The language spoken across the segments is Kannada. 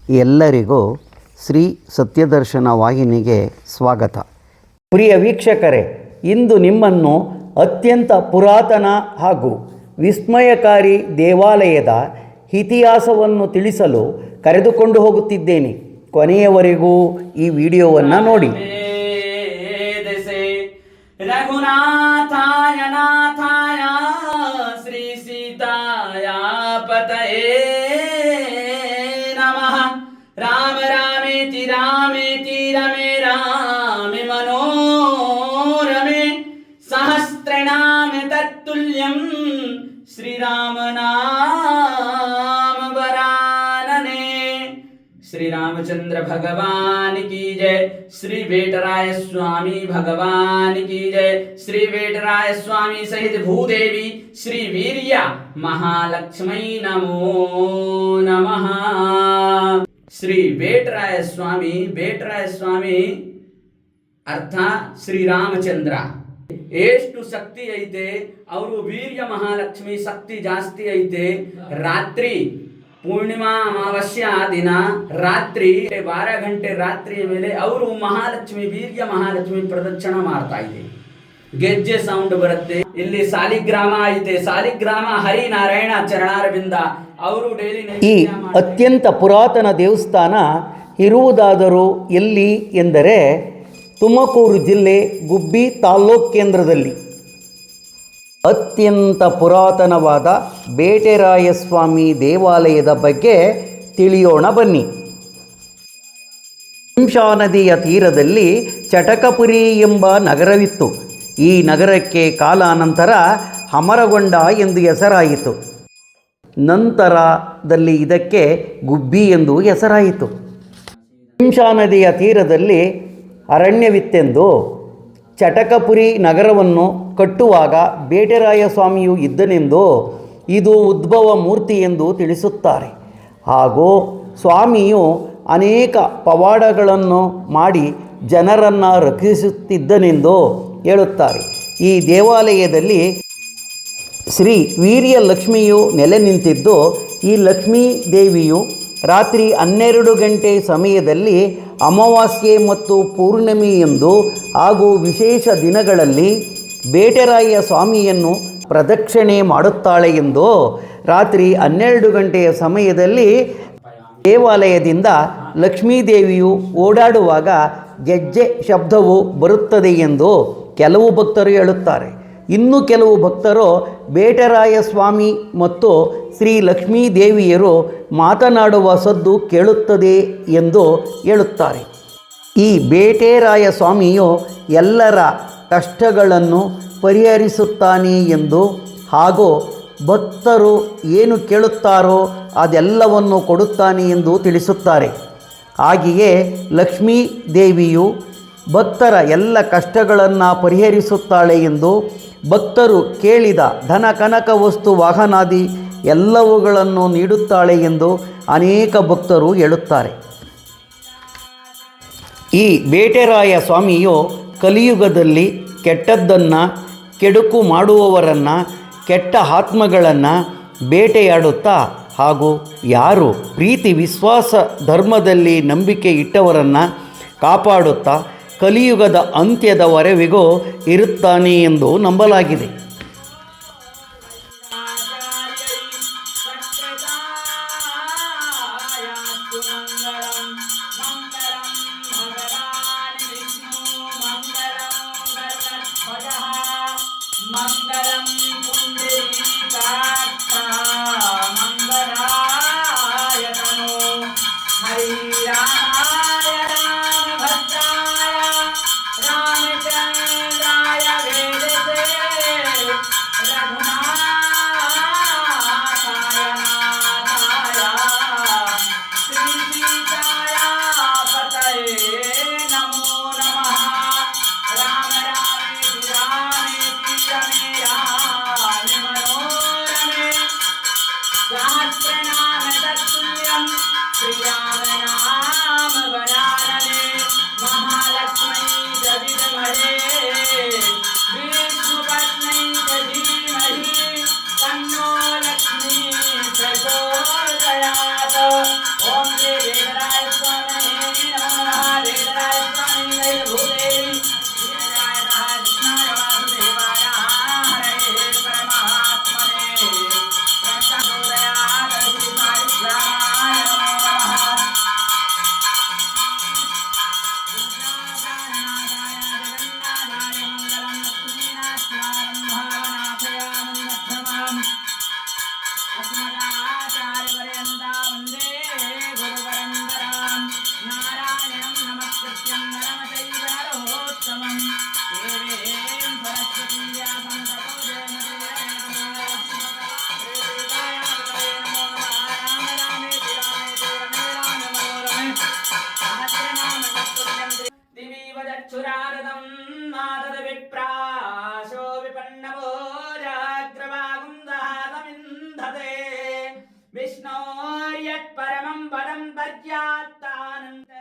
ಎಲ್ಲರಿಗೂ ಶ್ರೀ ಸತ್ಯದರ್ಶನ ವಾಹಿನಿಗೆ ಸ್ವಾಗತ. ಪ್ರಿಯ ವೀಕ್ಷಕರೇ, ಇಂದು ನಿಮ್ಮನ್ನು ಅತ್ಯಂತ ಪುರಾತನ ಹಾಗೂ ವಿಸ್ಮಯಕಾರಿ ದೇವಾಲಯದ ಇತಿಹಾಸವನ್ನು ತಿಳಿಸಲು ಕರೆದುಕೊಂಡು ಹೋಗುತ್ತಿದ್ದೇನೆ. ಕೊನೆಯವರೆಗೂ ಈ ವಿಡಿಯೋವನ್ನು ನೋಡಿ. ರಘುನಾಥಾಯ ನಾಥಾಯ ಶ್ರೀ ಸೀತಾಯ ಪತಯೇ ನಮಃ. ರಾಮ ರಾಮೇತಿ ರಾಮೇತಿ ರಮೇ ರಾಮೇ ಮನೋರಮೆ ಸಹಸ್ರನಾಮ ತತ್ತುಲ್ಯಂ ಶ್ರೀರಾಮ ನಾಮ ವರಾನನೆ. श्री रामचंद्र भगवान की जय. श्री वेटराय स्वामी भगवान की जय. श्री वेटराय स्वामी सहित भूदेवी श्री वीर्य महालक्ष्मी नमो नमः. श्री वेटराय स्वामी अर्थात श्री रामचंद्र ಎಷ್ಟು ಶಕ್ತಿ ಐತೆ, ಅವರು ವೀರ್ಯ ಮಹಾಲಕ್ಷ್ಮಿ ಶಕ್ತಿ ಜಾಸ್ತಿ ಐತೆ. ರಾತ್ರಿ ಪೂರ್ಣಿಮಾ ಅಮಾವಾಸ್ಯ ದಿನ ರಾತ್ರಿ 12 ಗಂಟೆ ರಾತ್ರಿಯ ಮೇಲೆ ಅವರು ಮಹಾಲಕ್ಷ್ಮಿ ವೀರ್ಯ ಮಹಾಲಕ್ಷ್ಮಿ ಪ್ರದಕ್ಷಿಣ ಮಾಡ್ತಾ ಇದೆ. ಗೆಜ್ಜೆ ಸೌಂಡ್ ಬರುತ್ತೆ. ಇಲ್ಲಿ ಸಾಲಿಗ್ರಾಮ ಐತೆ. ಸಾಲಿಗ್ರಾಮ ಹರಿನಾರಾಯಣ ಚರಣಾರವಿಂದ ಅವರು ಡೈಲಿ ಈ ಅತ್ಯಂತ ಪುರಾತನ ದೇವಸ್ಥಾನ ಇರುವುದಾದರೂ ಎಲ್ಲಿ ಎಂದರೆ ತುಮಕೂರು ಜಿಲ್ಲೆ ಗುಬ್ಬಿ ತಾಲ್ಲೂಕು ಕೇಂದ್ರದಲ್ಲಿ ಅತ್ಯಂತ ಪುರಾತನವಾದ ಬೇಟೆರಾಯಸ್ವಾಮಿ ದೇವಾಲಯದ ಬಗ್ಗೆ ತಿಳಿಯೋಣ ಬನ್ನಿ. ಹಿಂಸಾ ನದಿಯ ತೀರದಲ್ಲಿ ಚಟಕಪುರಿ ಎಂಬ ನಗರವಿತ್ತು. ಈ ನಗರಕ್ಕೆ ಕಾಲಾನಂತರ ಅಮರಗೊಂಡ ಎಂದು ಹೆಸರಾಯಿತು. ನಂತರದಲ್ಲಿ ಇದಕ್ಕೆ ಗುಬ್ಬಿ ಎಂದು ಹೆಸರಾಯಿತು. ಹಿಂಸಾ ನದಿಯ ತೀರದಲ್ಲಿ ಅರಣ್ಯವಿತ್ತೆಂದು ಚಟಕಪುರಿ ನಗರವನ್ನು ಕಟ್ಟುವಾಗ ಬೇಟೆರಾಯ ಸ್ವಾಮಿಯು ಇದ್ದನೆಂದು ಇದು ಉದ್ಭವ ಮೂರ್ತಿ ಎಂದು ತಿಳಿಸುತ್ತಾರೆ. ಹಾಗೂ ಸ್ವಾಮಿಯು ಅನೇಕ ಪವಾಡಗಳನ್ನು ಮಾಡಿ ಜನರನ್ನು ರಕ್ಷಿಸುತ್ತಿದ್ದನೆಂದು ಹೇಳುತ್ತಾರೆ. ಈ ದೇವಾಲಯದಲ್ಲಿ ಶ್ರೀ ವೀರ್ಯ ಲಕ್ಷ್ಮಿಯು ನೆಲೆ ನಿಂತಿದ್ದು, ಈ ಲಕ್ಷ್ಮೀ ದೇವಿಯು ರಾತ್ರಿ 12 ಗಂಟೆ ಸಮಯದಲ್ಲಿ ಅಮಾವಾಸ್ಯೆ ಮತ್ತು ಪೂರ್ಣಿಮೆಯಂದು ಹಾಗೂ ವಿಶೇಷ ದಿನಗಳಲ್ಲಿ ಬೇಟೆರಾಯ ಸ್ವಾಮಿಯನ್ನು ಪ್ರದಕ್ಷಿಣೆ ಮಾಡುತ್ತಾಳೆ ಎಂದು ರಾತ್ರಿ 12 ಗಂಟೆಯ ಸಮಯದಲ್ಲಿ ದೇವಾಲಯದಿಂದ ಲಕ್ಷ್ಮೀದೇವಿಯು ಓಡಾಡುವಾಗ ಗೆಜ್ಜೆ ಶಬ್ದವು ಬರುತ್ತದೆ ಎಂದು ಕೆಲವು ಭಕ್ತರು ಹೇಳುತ್ತಾರೆ. ಇನ್ನು ಕೆಲವು ಭಕ್ತರು ಬೇಟೆರಾಯ ಸ್ವಾಮಿ ಮತ್ತು ಶ್ರೀ ಲಕ್ಷ್ಮೀ ದೇವಿಯರು ಮಾತನಾಡುವ ಸದ್ದು ಕೇಳುತ್ತದೆ ಎಂದು ಹೇಳುತ್ತಾರೆ. ಈ ಬೇಟೆರಾಯ ಸ್ವಾಮಿಯು ಎಲ್ಲರ ಕಷ್ಟಗಳನ್ನು ಪರಿಹರಿಸುತ್ತಾನೆ ಎಂದು ಹಾಗೂ ಭಕ್ತರು ಏನು ಕೇಳುತ್ತಾರೋ ಅದೆಲ್ಲವನ್ನು ಕೊಡುತ್ತಾನೆ ಎಂದು ತಿಳಿಸುತ್ತಾರೆ. ಹಾಗೆಯೇ ಲಕ್ಷ್ಮೀ ದೇವಿಯು ಭಕ್ತರ ಎಲ್ಲ ಕಷ್ಟಗಳನ್ನು ಪರಿಹರಿಸುತ್ತಾಳೆ ಎಂದು, ಭಕ್ತರು ಕೇಳಿದ ಧನ ಕನಕ ವಸ್ತು ವಾಹನಾದಿ ಎಲ್ಲವುಗಳನ್ನು ನೀಡುತ್ತಾಳೆ ಎಂದು ಅನೇಕ ಭಕ್ತರು ಹೇಳುತ್ತಾರೆ. ಈ ಬೇಟೆರಾಯ ಸ್ವಾಮಿಯು ಕಲಿಯುಗದಲ್ಲಿ ಕೆಟ್ಟದ್ದನ್ನು ಕೆಡುಕು ಮಾಡುವವರನ್ನು, ಕೆಟ್ಟ ಆತ್ಮಗಳನ್ನು ಬೇಟೆಯಾಡುತ್ತಾ ಹಾಗೂ ಯಾರು ಪ್ರೀತಿ ವಿಶ್ವಾಸ ಧರ್ಮದಲ್ಲಿ ನಂಬಿಕೆ ಇಟ್ಟವರನ್ನು ಕಾಪಾಡುತ್ತಾ ಕಲಿಯುಗದ ಅಂತ್ಯದವರೆವಿಗೂ ಇರುತ್ತಾನೆ ಎಂದು ನಂಬಲಾಗಿದೆ. सहस्रनाम तत्तुल्यं श्रीराम नाम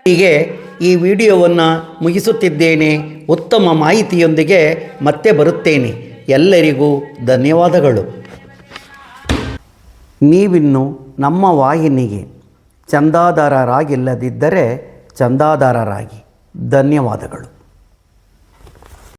ಹೀಗೆ ಈ ವಿಡಿಯೋವನ್ನು ಮುಗಿಸುತ್ತಿದ್ದೇನೆ. ಉತ್ತಮ ಮಾಹಿತಿಯೊಂದಿಗೆ ಮತ್ತೆ ಬರುತ್ತೇನೆ. ಎಲ್ಲರಿಗೂ ಧನ್ಯವಾದಗಳು. ನೀವಿನ್ನು ನಮ್ಮ ವಾಹಿನಿಗೆ ಚಂದಾದಾರರಾಗಿಲ್ಲದಿದ್ದರೆ ಚಂದಾದಾರರಾಗಿ. ಧನ್ಯವಾದಗಳು.